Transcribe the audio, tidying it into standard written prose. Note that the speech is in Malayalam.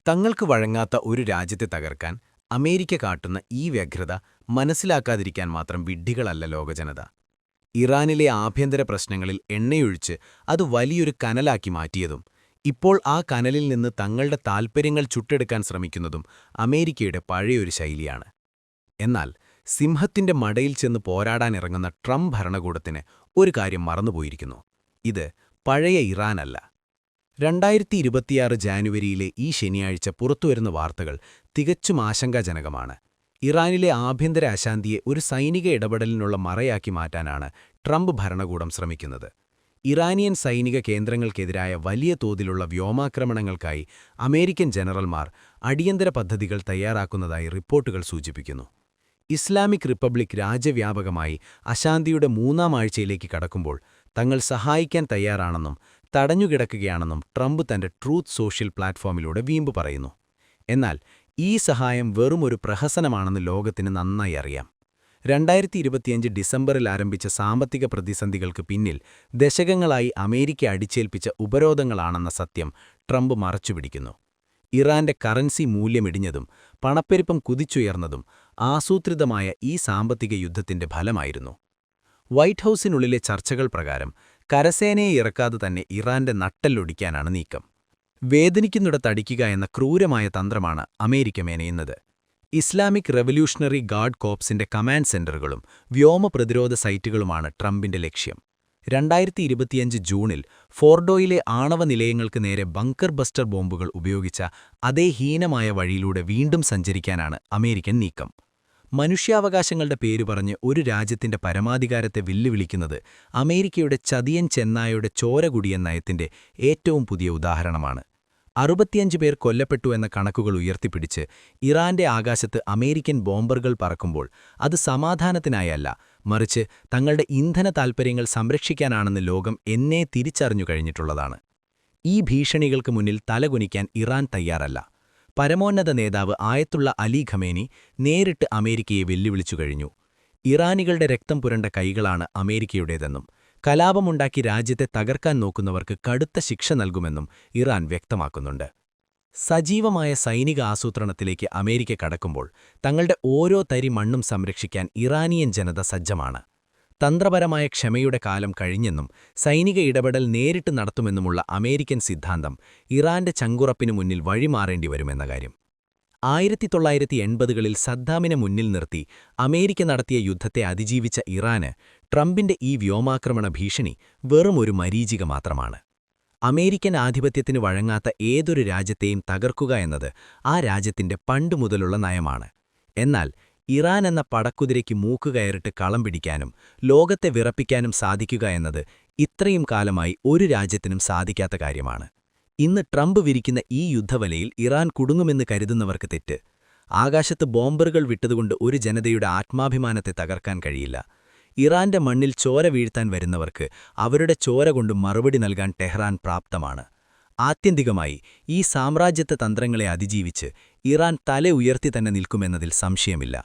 തങ്ങൾക്ക് വഴങ്ങാത്ത ഒരു രാജ്യത്തെ തകർക്കാൻ അമേരിക്ക കാട്ടുന്ന ഈ വ്യഗ്രത മനസ്സിലാക്കാതിരിക്കാൻ മാത്രം വിഡ്ഢികളല്ല ലോകജനത. ഇറാനിലെ ആഭ്യന്തര പ്രശ്നങ്ങളിൽ എണ്ണയൊഴിച്ച് അത് വലിയൊരു കനലാക്കി മാറ്റിയതും, ഇപ്പോൾ ആ കനലിൽ നിന്ന് തങ്ങളുടെ താൽപ്പര്യങ്ങൾ ചുട്ടെടുക്കാൻ ശ്രമിക്കുന്നതും അമേരിക്കയുടെ പഴയൊരു ശൈലിയാണ്. എന്നാൽ സിംഹത്തിന്റെ മടയിൽ ചെന്ന് പോരാടാനിറങ്ങുന്ന ട്രംപ് ഭരണകൂടത്തിന് ഒരു കാര്യം മറന്നുപോയിരിക്കുന്നു. ഇത് പഴയ ഇറാനല്ല. 2026 ജാനുവരിയിലെ ഈ ശനിയാഴ്ച പുറത്തുവരുന്ന വാർത്തകൾ തികച്ചും ആശങ്കാജനകമാണ്. ഇറാനിലെ ആഭ്യന്തര അശാന്തിയെ ഒരു സൈനിക ഇടപെടലിനുള്ള മറയാക്കി മാറ്റാനാണ് ട്രംപ് ഭരണകൂടം ശ്രമിക്കുന്നത്. ഇറാനിയൻ സൈനിക കേന്ദ്രങ്ങൾക്കെതിരായ വലിയ തോതിലുള്ള വ്യോമാക്രമണങ്ങൾക്കായി അമേരിക്കൻ ജനറൽമാർ അടിയന്തര പദ്ധതികൾ തയ്യാറാക്കുന്നതായി റിപ്പോർട്ടുകൾ സൂചിപ്പിക്കുന്നു. ഇസ്ലാമിക് റിപ്പബ്ലിക് രാജ്യവ്യാപകമായി അശാന്തിയുടെ 3ാം ആഴ്ചയിലേക്ക് കടക്കുമ്പോൾ തങ്ങൾ സഹായിക്കാൻ തയ്യാറാണെന്നും തടഞ്ഞുകിടക്കുകയാണെന്നും ട്രംപ് തന്റെ ട്രൂത്ത് സോഷ്യൽ പ്ലാറ്റ്ഫോമിലൂടെ വീമ്പ് പറയുന്നു. എന്നാൽ ഈ സഹായം വെറുമൊരു പ്രഹസനമാണെന്ന് ലോകത്തിന് നന്നായി അറിയാം. 2025 ഡിസംബറിൽ ആരംഭിച്ച സാമ്പത്തിക പ്രതിസന്ധികൾക്ക് പിന്നിൽ ദശകങ്ങളായി അമേരിക്ക അടിച്ചേൽപ്പിച്ച ഉപരോധങ്ങളാണെന്ന സത്യം ട്രംപ് മറച്ചുപിടിക്കുന്നു. ഇറാന്റെ കറൻസി മൂല്യമിടിഞ്ഞതും പണപ്പെരുപ്പം കുതിച്ചുയർന്നതും ആസൂത്രിതമായ ഈ സാമ്പത്തിക യുദ്ധത്തിന്റെ ഫലമായിരുന്നു. വൈറ്റ് ഹൌസിനുള്ളിലെ ചർച്ചകൾ പ്രകാരം കരസേനയെ ഇറക്കാതെ തന്നെ ഇറാന്റെ നട്ടെല്ലൊടിക്കാനാണ് നീക്കം. വേദനിക്കുന്നിടത്തടിക്കുക എന്ന ക്രൂരമായ തന്ത്രമാണ് അമേരിക്ക മെനയുന്നത്. ഇസ്ലാമിക് റെവല്യൂഷണറി ഗാർഡ് കോർപ്സിന്റെ കമാൻഡ് സെന്ററുകളും വ്യോമ പ്രതിരോധ സൈറ്റുകളുമാണ് ട്രംപിന്റെ ലക്ഷ്യം. 2025 ജൂണിൽ ഫോർഡോയിലെ ആണവ നിലയങ്ങൾക്ക് നേരെ ബങ്കർ ബസ്റ്റർ ബോംബുകൾ ഉപയോഗിച്ച അതേ ഹീനമായ വഴിയിലൂടെ വീണ്ടും സഞ്ചരിക്കാനാണ് അമേരിക്കൻ നീക്കം. മനുഷ്യാവകാശങ്ങളുടെ പേര് പറഞ്ഞ് ഒരു രാജ്യത്തിന്റെ പരമാധികാരത്തെ വെല്ലുവിളിക്കുന്നത് അമേരിക്കയുടെ ചതിയൻ ചെന്നായയുടെ ചോരകുടിയൻ നയത്തിന്റെ ഏറ്റവും പുതിയ ഉദാഹരണമാണ്. 65 പേർ കൊല്ലപ്പെട്ടു എന്ന കണക്കുകൾ ഉയർത്തിപ്പിടിച്ച് ഇറാന്റെ ആകാശത്ത് അമേരിക്കൻ ബോംബറുകൾ പറക്കുമ്പോൾ അത് സമാധാനത്തിനായല്ല, മറിച്ച് തങ്ങളുടെ ഇന്ധന താൽപ്പര്യങ്ങൾ സംരക്ഷിക്കാനാണെന്ന് ലോകം എന്നേ തിരിച്ചറിഞ്ഞു കഴിഞ്ഞിട്ടുള്ളതാണ്. ഈ ഭീഷണികൾക്ക് മുന്നിൽ തലകുനിക്കാൻ ഇറാൻ തയ്യാറല്ല. പരമോന്നത നേതാവ് ആയത്തുള്ള അലി ഖമേനി നേരിട്ട് അമേരിക്കയെ വെല്ലുവിളിച്ചു കഴിഞ്ഞു. ഇറാനികളുടെ രക്തം പുരണ്ട കൈകളാണ് അമേരിക്കയുടേതെന്നും കലാപമുണ്ടാക്കി രാജ്യത്തെ തകർക്കാൻ നോക്കുന്നവർക്ക് കടുത്ത ശിക്ഷ നൽകുമെന്നും ഇറാൻ വ്യക്തമാക്കുന്നുണ്ട്. സജീവമായ സൈനിക ആസൂത്രണത്തിലേക്ക് അമേരിക്ക കടക്കുമ്പോൾ തങ്ങളുടെ ഓരോ തരി മണ്ണും സംരക്ഷിക്കാൻ ഇറാനിയൻ ജനത സജ്ജമാണ്. തന്ത്രപരമായ ക്ഷമയുടെ കാലം കഴിഞ്ഞെന്നും സൈനിക ഇടപെടൽ നേരിട്ട് നടത്തുമെന്നുമുള്ള അമേരിക്കൻ സിദ്ധാന്തം ഇറാന്റെ ചങ്കുറപ്പിനു മുന്നിൽ വഴിമാറേണ്ടി വരുമെന്ന കാര്യം. 1980കളിൽ സദ്ദാമിനെ മുന്നിൽ നിർത്തി അമേരിക്ക നടത്തിയ യുദ്ധത്തെ അതിജീവിച്ച ഇറാന് ട്രംപിന്റെ ഈ വ്യോമാക്രമണ ഭീഷണി വെറുമൊരു മരീചിക മാത്രമാണ്. അമേരിക്കൻ ആധിപത്യത്തിന് വഴങ്ങാത്ത ഏതൊരു രാജ്യത്തെയും തകർക്കുക എന്നത് ആ രാജ്യത്തിന്റെ പണ്ടുമുതലുള്ള നയമാണ്. എന്നാൽ ഇറാൻ എന്ന പടക്കുതിരയ്ക്ക് മൂക്കുകയറിട്ട് കളം പിടിക്കാനും ലോകത്തെ വിറപ്പിക്കാനും സാധിക്കുക എന്നത് ഇത്രയും കാലമായി ഒരു രാജ്യത്തിനും സാധിക്കാത്ത കാര്യമാണ്. ഇന്ന് ട്രംപ് വിരിക്കുന്ന ഈ യുദ്ധവലയിൽ ഇറാൻ കുടുങ്ങുമെന്ന് കരുതുന്നവർക്ക് തെറ്റ്. ആകാശത്ത് ബോംബറുകൾ വിട്ടതുകൊണ്ട് ഒരു ജനതയുടെ ആത്മാഭിമാനത്തെ തകർക്കാൻ കഴിയില്ല. ഇറാന്റെ മണ്ണിൽ ചോര വീഴ്ത്താൻ വരുന്നവർക്ക് അവരുടെ ചോര കൊണ്ട് മറുപടി നൽകാൻ ടെഹ്റാൻ പ്രാപ്തമാണ്. ആത്യന്തികമായി ഈ സാമ്രാജ്യത്വ തന്ത്രങ്ങളെ അതിജീവിച്ച് ഇറാൻ തല ഉയർത്തി തന്നെ നിൽക്കുമെന്നതിൽ സംശയമില്ല.